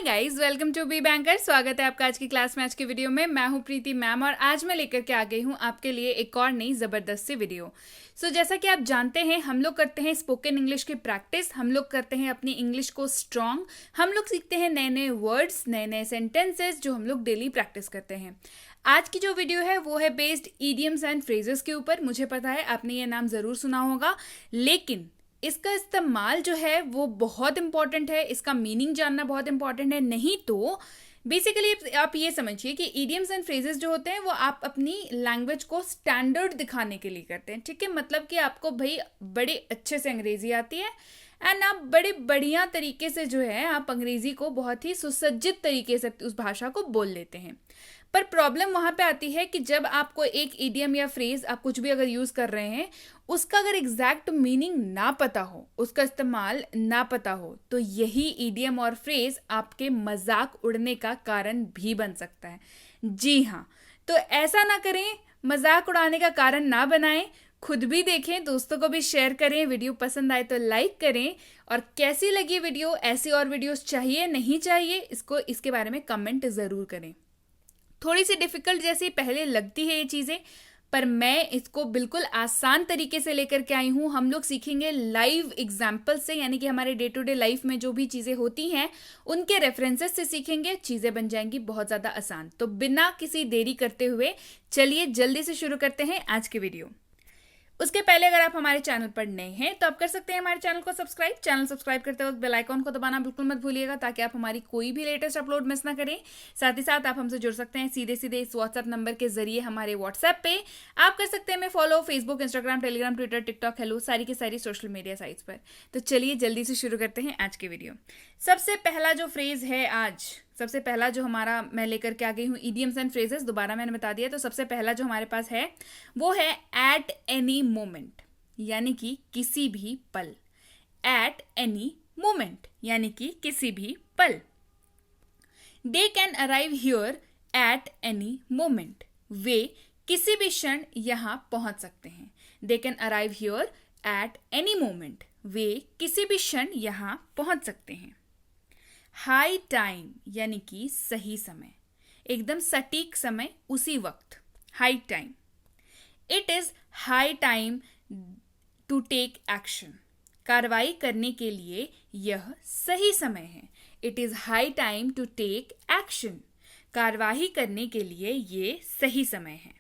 Guys, welcome to be banker. स्वागत है आपका आज की क्लास में। आज की वीडियो में मैं हूं प्रीति मैम और आज मैं लेकर के आ गई हूं आपके लिए एक और नई ज़बरदस्त सी वीडियो। जैसा कि आप जानते हैं, हम लोग करते हैं स्पोकन इंग्लिश की प्रैक्टिस, हम लोग करते हैं अपनी इंग्लिश को स्ट्रॉन्ग, हम लोग सीखते हैं नए नए वर्ड्स, नए नए सेंटेंसेस जो हम लोग डेली प्रैक्टिस करते हैं। आज की जो वीडियो है वो है बेस्ड ईडियम्स एंड फ्रेजेस के ऊपर। मुझे पता है आपने ये नाम ज़रूर सुना होगा, लेकिन इसका इस्तेमाल जो है वो बहुत इंपॉर्टेंट है, इसका मीनिंग जानना बहुत इंपॉर्टेंट है। नहीं तो बेसिकली आप ये समझिए कि इडियम्स एंड फ्रेजेस जो होते हैं वो आप अपनी लैंग्वेज को स्टैंडर्ड दिखाने के लिए करते हैं, ठीक है। मतलब कि आपको भाई बड़े अच्छे से अंग्रेजी आती है एंड आप बड़े बढ़िया तरीके से जो है आप अंग्रेजी को बहुत ही सुसज्जित तरीके से उस भाषा को बोल लेते हैं। पर प्रॉब्लम वहाँ पे आती है कि जब आपको एक इडियम या फ्रेज आप कुछ भी अगर यूज़ कर रहे हैं, उसका अगर एग्जैक्ट मीनिंग ना पता हो, उसका इस्तेमाल ना पता हो, तो यही इडियम और फ्रेज आपके मजाक उड़ने का कारण भी बन सकता है। जी हाँ, तो ऐसा ना करें, मजाक उड़ाने का कारण ना बनाएं, खुद भी देखें, दोस्तों को भी शेयर करें, वीडियो पसंद आए तो लाइक करें। और कैसी लगी वीडियो, ऐसी और वीडियोस चाहिए नहीं चाहिए, इसके बारे में कमेंट ज़रूर करें। थोड़ी सी डिफ़िकल्ट जैसी पहले लगती है ये चीज़ें, पर मैं इसको बिल्कुल आसान तरीके से लेकर के आई हूँ। हम लोग सीखेंगे लाइव एग्जाम्पल से, यानी कि हमारे डे टू डे लाइफ में जो भी चीज़ें होती हैं उनके रेफरेंसेस से सीखेंगे, चीज़ें बन जाएंगी बहुत ज़्यादा आसान। तो बिना किसी देरी करते हुए चलिए जल्दी से शुरू करते हैं आज की वीडियो। उसके पहले अगर आप हमारे चैनल पर नए हैं तो आप कर सकते हैं हमारे चैनल को सब्सक्राइब। चैनल सब्सक्राइब करते वक्त बेल आइकॉन को दबाना बिल्कुल मत भूलिएगा, ताकि आप हमारी कोई भी लेटेस्ट अपलोड मिस ना करें। साथ ही साथ आप हमसे जुड़ सकते हैं सीधे सीधे इस व्हाट्सएप नंबर के जरिए हमारे व्हाट्सएप पे। आप कर सकते हैं हमें follow Facebook, Instagram, Telegram, Twitter, TikTok, hello, सारी की सारी सोशल मीडिया साइट्स पर। तो चलिए जल्दी से शुरू करते हैं आज की वीडियो। सबसे पहला जो फ्रेज है आज, सबसे पहला जो हमारा मैं लेकर के आ गई हूँ इडियम्स एंड फ्रेजेस, दोबारा मैंने बता दिया। तो सबसे पहला जो हमारे पास है वो है एट एनी मोमेंट, यानी कि किसी भी पल। एट एनी मोमेंट यानी कि किसी भी पल। They can arrive here at any moment, वे किसी भी क्षण यहां पहुंच सकते हैं। They can arrive here at any moment, वे किसी भी क्षण यहां पहुंच सकते हैं। हाई टाइम यानी कि सही समय, एकदम सटीक समय, उसी वक्त, high time. It is high time to take action, कार्रवाई करने के लिए यह सही समय है। It is high time to take action, कार्रवाई करने के लिए ये सही समय है।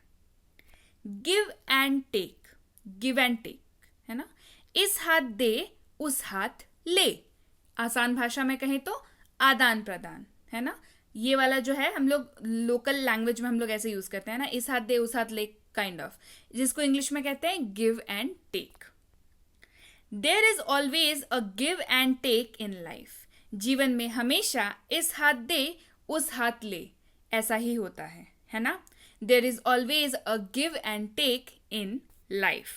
Give and take, give and take है ना, इस हाथ दे उस हाथ ले। आसान भाषा में कहें तो आदान प्रदान है ना। ये वाला जो है हम लोग लोकल लैंग्वेज में हम लोग ऐसे यूज करते हैं ना, इस हाथ दे उस हाथ ले काइंड ऑफ, जिसको इंग्लिश में कहते हैं give and take. There is always a give and take in life, जीवन में हमेशा इस हाथ दे उस हाथ ले ऐसा ही होता है ना। There is always a give and take in life.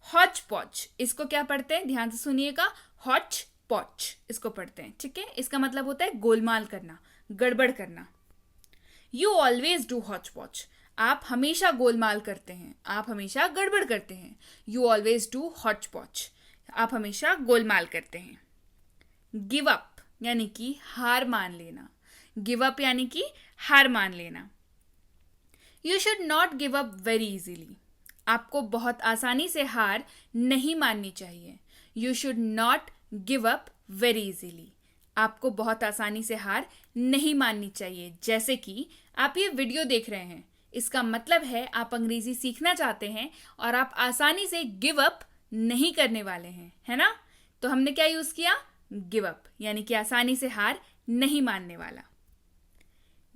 Hotch potch, इसको क्या पढ़ते हैं, ध्यान से सुनिएगा, हॉच पॉच इसको पढ़ते हैं, ठीक है। इसका मतलब होता है गोलमाल करना, गड़बड़ करना। यू ऑलवेज डू हॉच पॉच, आप हमेशा गोलमाल करते हैं, आप हमेशा गड़बड़ करते हैं। यू ऑलवेज डू हॉच पॉच, आप हमेशा गोलमाल करते हैं। गिव अप यानी कि हार मान लेना, गिव अप यानी कि हार मान लेना। You should not give up very easily, आपको बहुत आसानी से हार नहीं माननी चाहिए। You should not give up very easily, आपको बहुत आसानी से हार नहीं माननी चाहिए। जैसे कि आप ये वीडियो देख रहे हैं, इसका मतलब है आप अंग्रेजी सीखना चाहते हैं और आप आसानी से गिव अप नहीं करने वाले हैं, है ना। तो हमने क्या यूज किया, गिव अप, यानी कि आसानी से हार नहीं मानने वाला।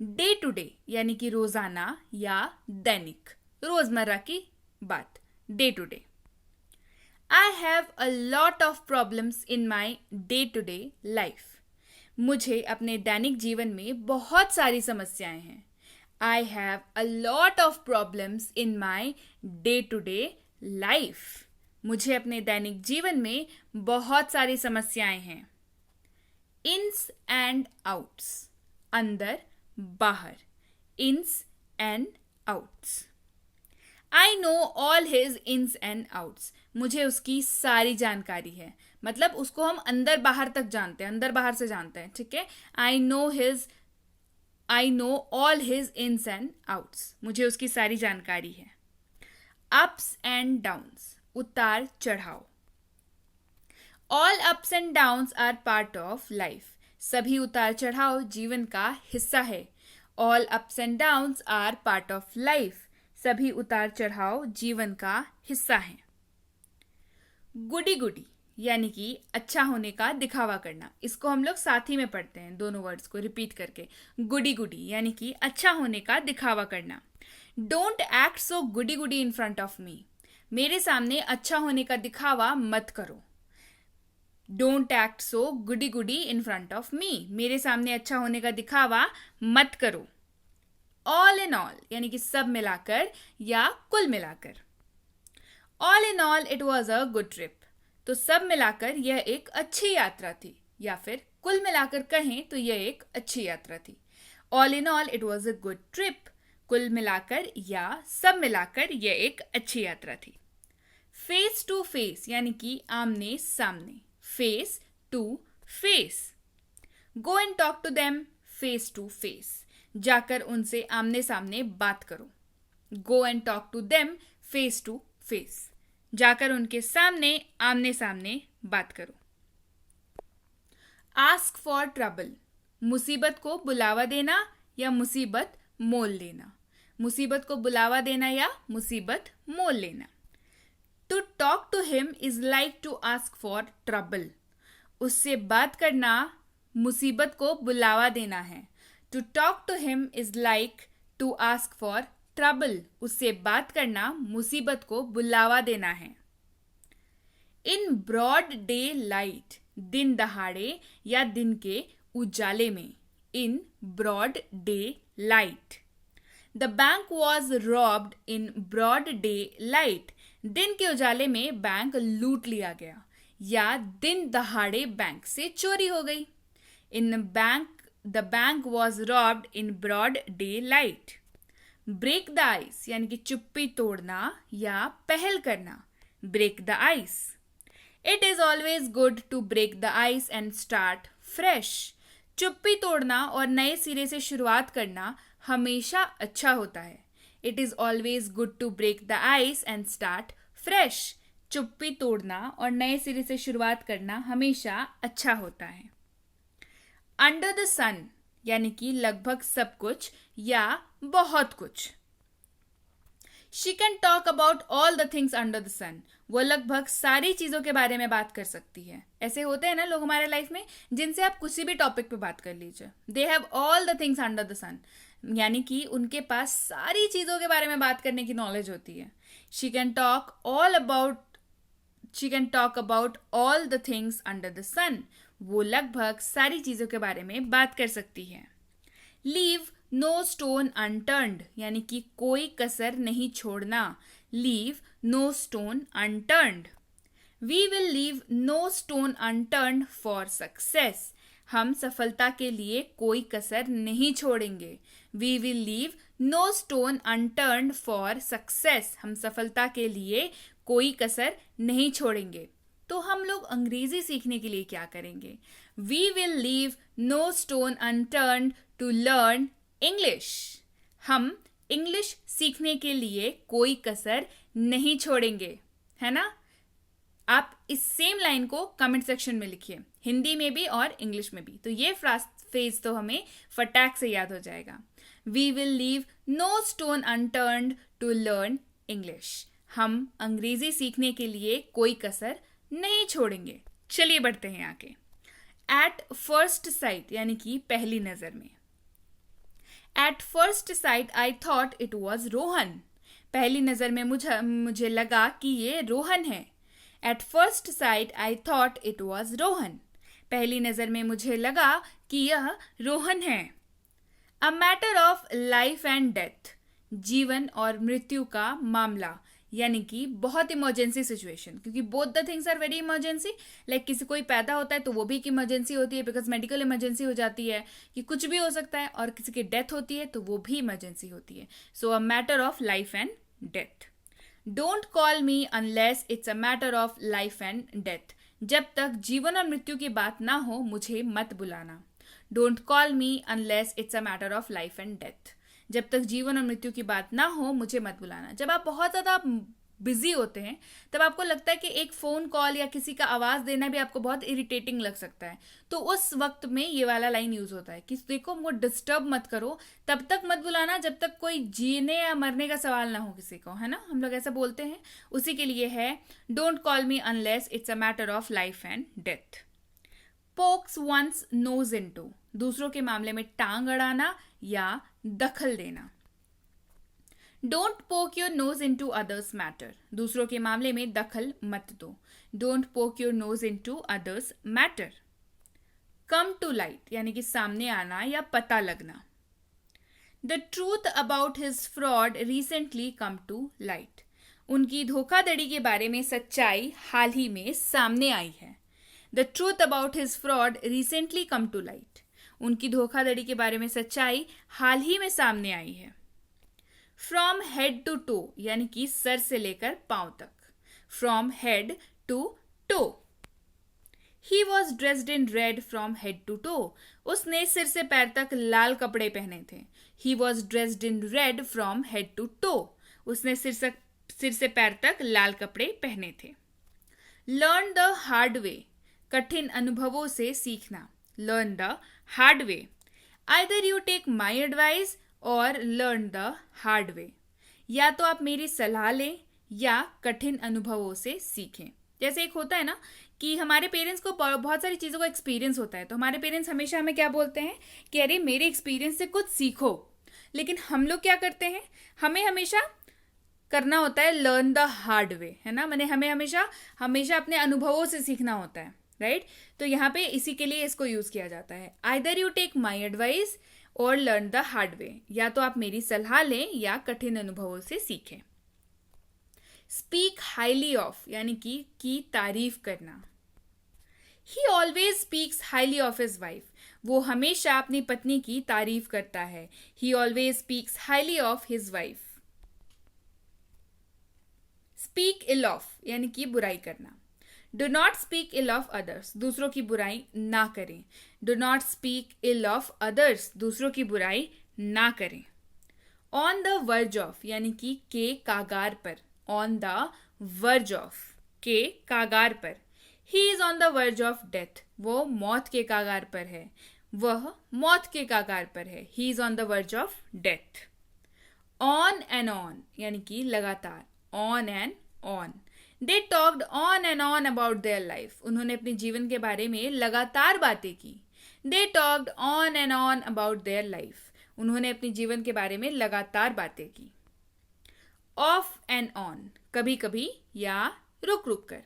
डे टू डे यानी कि रोजाना या दैनिक, रोजमर्रा की बात, day to day. I have a lot of problems in my day-to-day life. मुझे अपने दैनिक जीवन में बहुत सारी समस्याएं हैं। I have a lot of problems in my day-to-day life. मुझे अपने दैनिक जीवन में बहुत सारी समस्याएं हैं। Ins and outs, अंदर बाहर, ins and outs. I know all his ins and outs. मुझे उसकी सारी जानकारी है, मतलब उसको हम अंदर बाहर तक जानते हैं, अंदर बाहर से जानते हैं, ठीक है। I know all his ins and outs, मुझे उसकी सारी जानकारी है। अप्स एंड डाउन्स, उतार चढ़ाव। All ups and downs are part of life, सभी उतार चढ़ाव जीवन का हिस्सा है। All ups and downs are part of life, सभी उतार चढ़ाव जीवन का हिस्सा है। गुडी गुडी यानी कि अच्छा होने का दिखावा करना, इसको हम लोग साथ ही में पढ़ते हैं, दोनों वर्ड्स को रिपीट करके। गुडी गुडी यानी कि अच्छा होने का दिखावा करना। Don't act so goody goody in front of me, मेरे सामने अच्छा होने का दिखावा मत करो। Don't act so goody goody in front of me, मेरे सामने अच्छा होने का दिखावा मत करो। ऑल इन ऑल यानी कि सब मिलाकर या कुल मिलाकर। All in all it was a good trip, तो सब मिलाकर यह एक अच्छी यात्रा थी, या फिर कुल मिलाकर कहें तो यह एक अच्छी यात्रा थी। All in all it was a good trip, कुल मिलाकर या सब मिलाकर यह एक अच्छी यात्रा थी। फेस टू फेस यानी कि आमने सामने, face to face. Go and talk to them face to face, जाकर उनसे आमने सामने बात करो। Go and talk to them face to face, जाकर उनके सामने आमने सामने बात करो। आस्क फॉर ट्रबल, मुसीबत को बुलावा देना या मुसीबत मोल लेना, मुसीबत को बुलावा देना या मुसीबत मोल लेना। To talk to him is like to ask for trouble, उससे बात करना मुसीबत को बुलावा देना है। To talk to him is like to ask for trouble, उससे बात करना मुसीबत को बुलावा देना है। इन ब्रॉड डे लाइट, दिन दहाड़े या दिन के उजाले में। In broad daylight. The bank was robbed in broad daylight, दिन के उजाले में बैंक लूट लिया गया या दिन दहाड़े बैंक से चोरी हो गई। The bank was robbed in broad daylight. Break the ice यानी कि चुप्पी तोड़ना या पहल करना। Break the ice. It is always good to break the ice and start fresh, चुप्पी तोड़ना और नए सिरे से शुरुआत करना हमेशा अच्छा होता है। It is always good to break the ice and start fresh, चुप्पी तोड़ना और नए सिरे से शुरुआत करना हमेशा अच्छा होता है। अंडर द सन यानी कि लगभग सब कुछ या बहुत कुछ। She can talk about all the things under the sun, वो लगभग सारी चीजों के बारे में बात कर सकती है। ऐसे होते हैं ना लोग हमारे लाइफ में जिनसे आप किसी भी टॉपिक पे बात कर लीजिए। They have all the things under the sun, यानी कि उनके पास सारी चीजों के बारे में बात करने की नॉलेज होती है। She can talk about all the things under the sun, वो लगभग सारी चीजों के बारे में बात कर सकती है। लीव नो स्टोन अनटर्न्ड यानी कि कोई कसर नहीं छोड़ना। Leave no stone unturned. We will leave no stone unturned for success, हम सफलता के लिए कोई कसर नहीं छोड़ेंगे। We will leave no stone unturned for success, हम सफलता के लिए कोई कसर नहीं छोड़ेंगे। तो हम लोग अंग्रेजी सीखने के लिए क्या करेंगे? We will leave no stone unturned to learn English, हम इंग्लिश सीखने के लिए कोई कसर नहीं छोड़ेंगे, है ना? आप इस सेम लाइन को कमेंट सेक्शन में लिखिए, हिंदी में भी और इंग्लिश में भी, तो ये फ्रेज तो हमें फटाक से याद हो जाएगा। We will leave no stone unturned to learn English, हम अंग्रेजी सीखने के लिए कोई कसर नहीं छोड़ेंगे। चलिए बढ़ते हैं आगे। एट फर्स्ट साइट यानी कि पहली नजर में। At first sight I thought it was Rohan, पहली नजर में मुझे लगा कि ये रोहन है। At first sight I thought it was Rohan, पहली नजर में मुझे लगा कि यह रोहन है। A matter of life and death, जीवन और मृत्यु का मामला, यानी कि बहुत इमरजेंसी सिचुएशन, क्योंकि both the things are very emergency. Like किसी कोई पैदा होता है तो वो भी एक इमरजेंसी होती है, बिकॉज मेडिकल इमरजेंसी हो जाती है कि कुछ भी हो सकता है, और किसी की डेथ होती है तो वो भी इमरजेंसी होती है। So a matter of life and death. Don't call me unless it's a matter of life and death, जब तक जीवन और मृत्यु की बात ना हो मुझे मत बुलाना। Don't call me unless it's a matter of life and death. जब तक जीवन और मृत्यु की बात ना हो मुझे मत बुलाना। जब आप बहुत ज़्यादा बिजी होते हैं तब आपको लगता है कि एक फ़ोन कॉल या किसी का आवाज़ देना भी आपको बहुत इरिटेटिंग लग सकता है, तो उस वक्त में ये वाला लाइन यूज़ होता है कि देखो मुझको डिस्टर्ब मत करो, तब तक मत बुलाना जब तक कोई जीने या मरने का सवाल ना हो किसी को, है ना, हम लोग ऐसा बोलते हैं। उसी के लिए है don't call me unless it's a matter of life and death. Pox once knows into, दूसरों के मामले में टांग अड़ाना या दखल देना। Don't poke your nose into others matter, दूसरों के मामले में दखल मत दो। Don't poke your nose into others matter. Come to light यानी कि सामने आना या पता लगना। The truth about his fraud recently come to light, उनकी धोखाधड़ी के बारे में सच्चाई हाल ही में सामने आई है। The truth about his fraud recently come to light, उनकी धोखाधड़ी के बारे में सच्चाई हाल ही में सामने आई है। फ्रॉम हेड टू टो यानी कि सर से लेकर पांव तक। From head to toe. He was dressed in red from head to toe, उसने सिर से पैर तक लाल कपड़े पहने थे। He was dressed in red from head to toe, उसने सिर से पैर तक लाल कपड़े पहने थे। लर्न द हार्ड वे, कठिन अनुभवों से सीखना। Learn the hard way. Either you take my advice or learn the hard way, या तो आप मेरी सलाह लें या कठिन अनुभवों से सीखें। जैसे एक होता है ना कि हमारे पेरेंट्स को बहुत सारी चीज़ों का एक्सपीरियंस होता है, तो हमारे पेरेंट्स हमेशा हमें क्या बोलते हैं कि अरे मेरे एक्सपीरियंस से कुछ सीखो। लेकिन हम लोग क्या करते हैं, हमें हमेशा करना होता है लर्न द हार्ड वे, है ना, मैंने हमें हमेशा अपने अनुभवों से सीखना होता है, राइट। तो यहाँ पे इसी के लिए इसको यूज़ किया जाता है। Either you take my advice or learn the hard way, या तो आप मेरी सलाह लें या कठिन अनुभवों से सीखें। स्पीक हाईली ऑफ यानी कि तारीफ करना। He always speaks highly of his wife, वो हमेशा अपनी पत्नी की तारीफ करता है। He always speaks highly of his wife. Speak ill of यानी कि बुराई करना। Do not speak ill of others, दूसरों की बुराई ना करें। Do not speak ill of others, दूसरों की बुराई ना करें। ऑन द वर्ज ऑफ यानी कि के कागार पर। ऑन द वर्ज ऑफ, के कागार पर। He is on the verge of death, वो मौत के कागार पर है। वह मौत के कागार पर है। He is on the verge of death. On and on यानी कि लगातार। On and on. They talked on and on about their life, उन्होंने अपने जीवन के बारे में लगातार बातें की। They talked on and on about their life, उन्होंने अपने जीवन के बारे में लगातार बातें की। ऑफ एंड ऑन, कभी कभी या रुक रुक कर।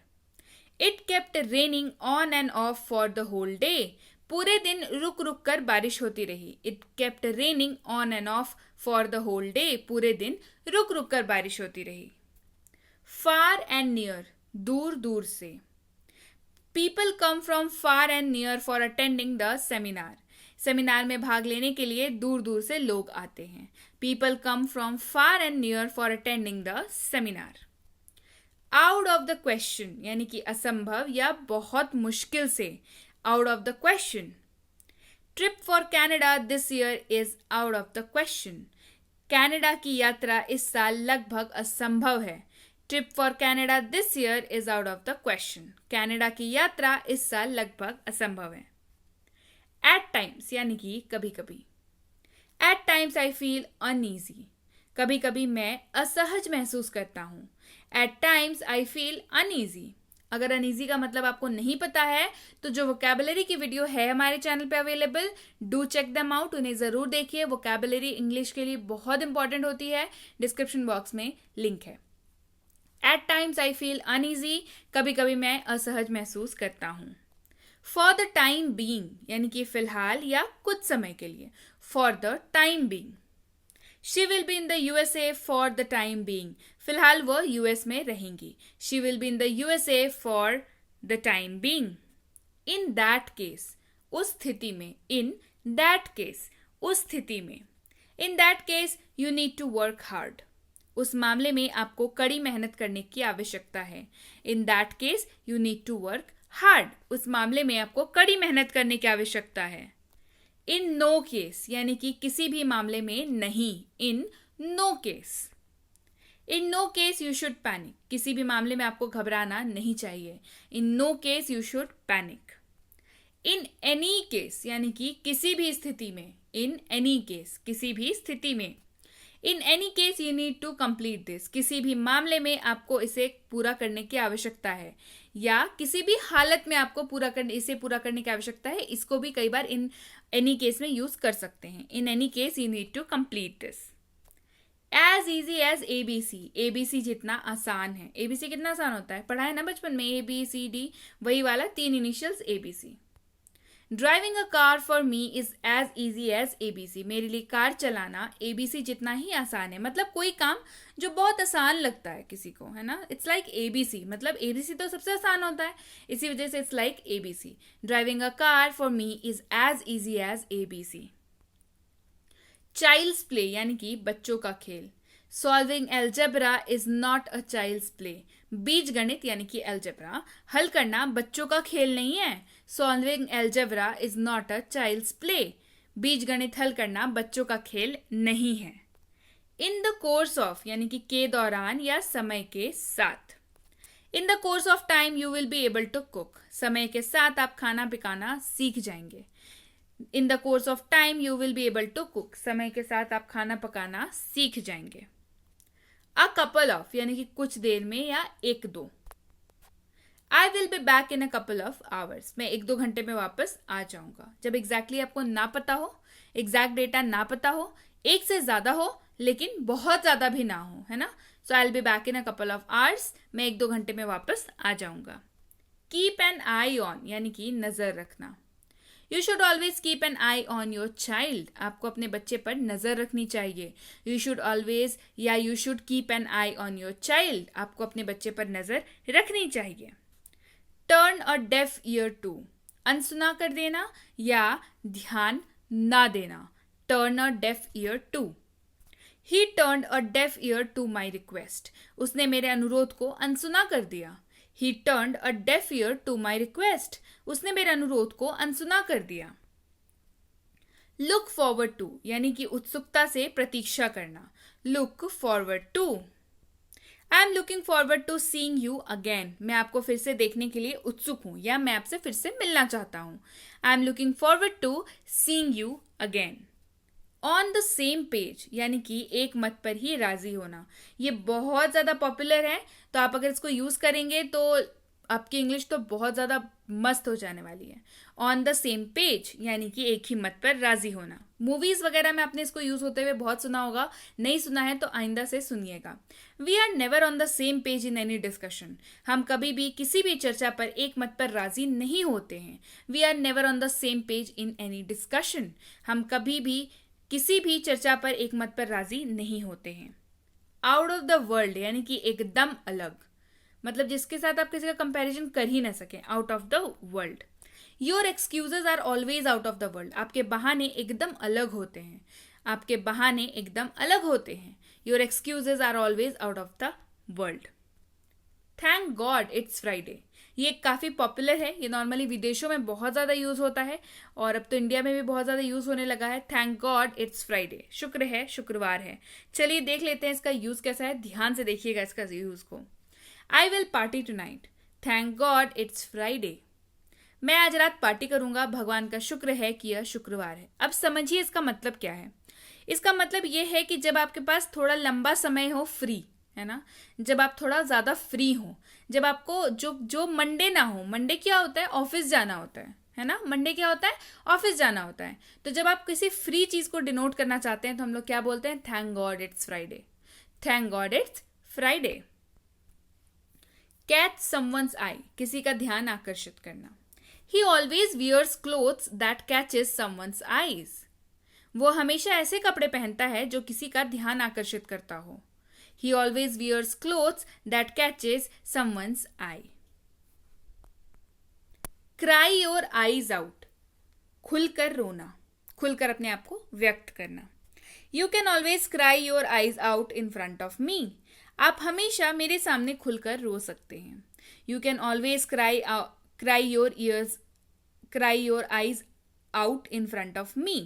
It kept raining on and off for the whole day, पूरे दिन रुक रुक कर बारिश होती रही। It kept raining on and off for the whole day, पूरे दिन रुक रुक कर बारिश होती रही। फार एंड नियर, दूर दूर से। People come from far and near for attending the seminar, seminar में भाग लेने के लिए दूर दूर से लोग आते हैं। People come from far and near for attending the seminar. Out of the question यानी कि असंभव या बहुत मुश्किल से। Out of the question. Trip for Canada this year is out of the question, Canada की यात्रा इस साल लगभग असंभव है। Trip for Canada this year is out of the question, Canada की यात्रा इस साल लगभग असंभव है। एट टाइम्स यानी कि कभी कभी। At times I feel uneasy, कभी कभी मैं असहज महसूस करता हूँ। At times I feel uneasy. अगर अनईजी का मतलब आपको नहीं पता है तो जो वोकैबुलरी की वीडियो है हमारे चैनल पे available, do check them out, उन्हें ज़रूर देखिए। वोकैबुलरी इंग्लिश के लिए बहुत इंपॉर्टेंट होती है, डिस्क्रिप्शन बॉक्स में लिंक है। At times I feel uneasy, कभी कभी मैं असहज महसूस करता हूँ। फॉर द टाइम बीइंग यानी कि फिलहाल या कुछ समय के लिए। For the time being. She will be in the USA for the time being, फिलहाल वह यूएस में रहेंगी। She will be in the USA for the time being. In that case, उस स्थिति में। इन दैट केस, उस स्थिति में। In that case you need to work hard, उस मामले में आपको कड़ी मेहनत करने की आवश्यकता है। In that case you need to work hard, उस मामले में आपको कड़ी मेहनत करने की आवश्यकता है। इन नो केस यानी कि किसी भी मामले में नहीं, in no case. In no case you should panic, किसी भी मामले में आपको घबराना नहीं चाहिए। In no case you should panic. In any case यानी कि किसी भी स्थिति में, इन एनी केस किसी भी स्थिति में। In any case you need to complete this, किसी भी मामले में आपको इसे पूरा करने की आवश्यकता है, या किसी भी हालत में आपको इसे पूरा करने की आवश्यकता है। इसको भी कई बार इन एनी केस में यूज कर सकते हैं। In any case you need to complete this. As easy as ABC, ABC जितना आसान है। ABC कितना आसान होता है, पढ़ा है ना बचपन में, ABCD, वही वाला 3 initials ABC। Driving a car for me is as easy as ABC, मेरे लिए कार चलाना ABC जितना ही आसान है। मतलब कोई काम जो बहुत आसान लगता है किसी को, है ना, इट्स लाइक ABC, मतलब ABC तो सबसे आसान होता है, इसी वजह से it's like ABC। Driving a car for me is as easy as ABC। Child's play यानी कि बच्चों का खेल। Solving algebra is not a child's play, बीज गणित यानी कि एल्जेब्रा हल करना बच्चों का खेल नहीं है। Solving algebra is not a child's play, बीज गणित हल करना बच्चों का खेल नहीं है। इन द कोर्स ऑफ यानी कि के दौरान या समय के साथ। In the course of time you will be able to cook, समय के साथ आप खाना पकाना सीख जाएंगे। In the course of time you will be able to cook, समय के साथ आप खाना पकाना सीख जाएंगे। अ कपल ऑफ यानी कि कुछ देर में या 1-2। आई will be back in a couple of hours, मैं 1-2 घंटे में वापस आ जाऊंगा। जब एग्जैक्टली आपको ना पता हो, एग्जैक्ट डेटा ना पता हो, एक से ज्यादा हो लेकिन बहुत ज्यादा भी ना हो, है ना। So I will be back in a couple of hours, मैं 1-2 घंटे में वापस आ जाऊंगा। कीप एन आई ऑन यानी कि नजर रखना। You should always keep an eye on your child, आपको अपने बच्चे पर नजर रखनी चाहिए। यू शुड ऑलवेज या you should keep an eye on your child, आपको अपने बच्चे पर नजर रखनी चाहिए। Turn a deaf ear to, अनसुना कर देना या ध्यान ना देना। Turn a deaf ear to. He turn a deaf ear to my request, उसने मेरे अनुरोध को अनसुना कर दिया। He turned a deaf ear to my request, उसने मेरे अनुरोध को अनसुना कर दिया। Look forward to यानी कि उत्सुकता से प्रतीक्षा करना। Look forward to। I am looking forward to seeing you again, मैं आपको फिर से देखने के लिए उत्सुक हूँ या मैं आपसे फिर से मिलना चाहता हूँ। I am looking forward to seeing you again। On the same page यानी कि एक मत पर ही राजी होना, ये बहुत ज़्यादा पॉपुलर है, तो आप अगर इसको यूज़ करेंगे तो आपकी इंग्लिश तो बहुत ज़्यादा मस्त हो जाने वाली है। ऑन द सेम पेज यानी कि एक ही मत पर राजी होना। मूवीज़ वगैरह में आपने इसको यूज़ होते हुए बहुत सुना होगा, नहीं सुना है तो आइंदा से सुनिएगा। We are never on the same page in any discussion, हम कभी भी किसी भी चर्चा पर एक मत पर राजी नहीं होते हैं। We are never on the same page in any discussion, हम कभी भी किसी भी चर्चा पर एक मत पर राजी नहीं होते हैं। आउट ऑफ द वर्ल्ड यानी कि एकदम अलग, मतलब जिसके साथ आप किसी का कंपैरिजन कर ही ना सके। Out of the world. Your excuses are always out of the world, आपके बहाने एकदम अलग होते हैं। आपके बहाने एकदम अलग होते हैं। Your excuses are always out of the world. Thank God it's Friday, ये काफ़ी पॉपुलर है, ये नॉर्मली विदेशों में बहुत ज़्यादा यूज़ होता है और अब तो इंडिया में भी बहुत ज़्यादा यूज़ होने लगा है। थैंक गॉड इट्स फ्राइडे, शुक्र है शुक्रवार है। चलिए देख लेते हैं इसका यूज़ कैसा है, ध्यान से देखिएगा इसका यूज़ को। I will party tonight, thank God it's Friday, मैं आज रात पार्टी करूंगा, भगवान का शुक्र है कि यह शुक्रवार है। अब समझिए इसका मतलब क्या है। इसका मतलब ये है कि जब आपके पास थोड़ा लंबा समय हो फ्री, है ना, जब आप थोड़ा ज़्यादा फ्री हो, जब आपको जो मंडे ना हो, मंडे क्या होता है, ऑफिस जाना होता है ना, मंडे क्या होता है, ऑफिस जाना होता है। तो जब आप किसी फ्री चीज़ को डिनोट करना चाहते हैं तो हम लोग क्या बोलते हैं, thank God it's Friday, thank God it's Friday. Catch someone's eye, किसी का ध्यान आकर्षित करना। He always wears clothes that catches someone's eyes, वो हमेशा ऐसे कपड़े पहनता है जो किसी का ध्यान आकर्षित करता हो। He always wears clothes that catches someone's eye. Cry your eyes out, खुलकर रोना, खुलकर अपने आप को व्यक्त करना। You can always cry your eyes out in front of me, आप हमेशा मेरे सामने खुलकर रो सकते हैं। You can always cry your eyes out in front of me.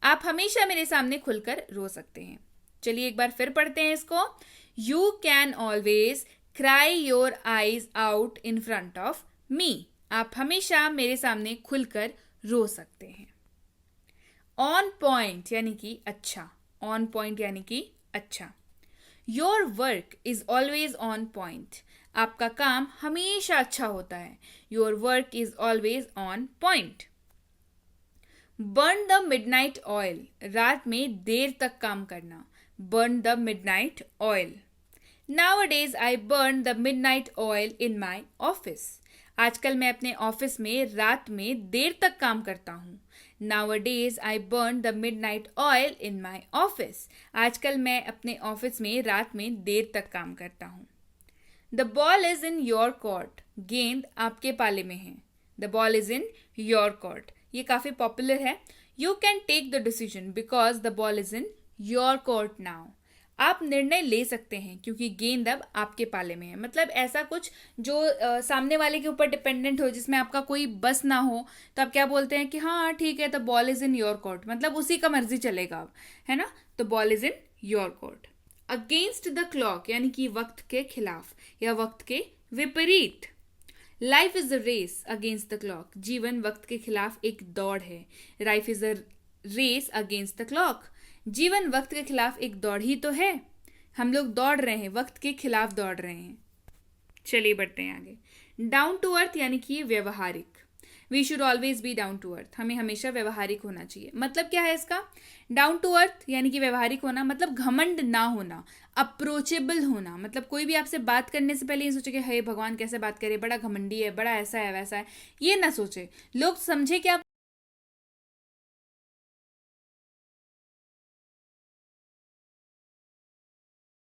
आप हमेशा मेरे सामने खुलकर रो सकते हैं. चलिए एक बार फिर पढ़ते हैं इसको. You can always cry your eyes out in front of me. आप हमेशा मेरे सामने खुलकर रो सकते हैं. On point यानी कि अच्छा. On point यानी कि अच्छा. Your work is always on point. आपका काम हमेशा अच्छा होता है. Your work is always on point. Burn the midnight oil. रात में देर तक काम करना. Burn the midnight oil. Nowadays I burn the midnight oil in my office. आजकल मैं अपने ऑफिस में रात में देर तक काम करता हूँ. Nowadays I burn the midnight oil in my office. आजकल मैं अपने ऑफिस में रात में देर तक काम करता हूँ. The ball is in your court. गेंद आपके पाले में है. The ball is in your court. ये काफ़ी पॉपुलर है. You can take the decision because the ball is in your court now. आप निर्णय ले सकते हैं क्योंकि गेंद अब आपके पाले में है. मतलब ऐसा कुछ जो सामने वाले के ऊपर डिपेंडेंट हो, जिसमें आपका कोई बस ना हो, तो आप क्या बोलते हैं कि हाँ ठीक है, the ball is in your court. मतलब उसी का मर्जी चलेगा अब, है ना. तो ball is in your court. Against the clock यानी कि वक्त के खिलाफ या वक्त के विपरीत. Life is a race against the clock. जीवन वक्त के खिलाफ एक दौड़ है. Life is a race against the clock. जीवन वक्त के खिलाफ एक दौड़ ही तो है. हम लोग दौड़ रहे हैं, वक्त के खिलाफ दौड़ रहे हैं. चलिए बढ़ते हैं आगे. डाउन टू अर्थ यानी कि व्यवहारिक. We should always be down to earth. हमें हमेशा व्यवहारिक होना चाहिए. मतलब क्या है इसका? डाउन टू अर्थ यानी कि व्यवहारिक होना मतलब घमंड ना होना, अप्रोचेबल होना. मतलब कोई भी आपसे बात करने से पहले ये सोचे कि हे भगवान कैसे बात करे, बड़ा घमंडी है, बड़ा ऐसा है वैसा है, ये ना सोचे. लोग समझे कि आप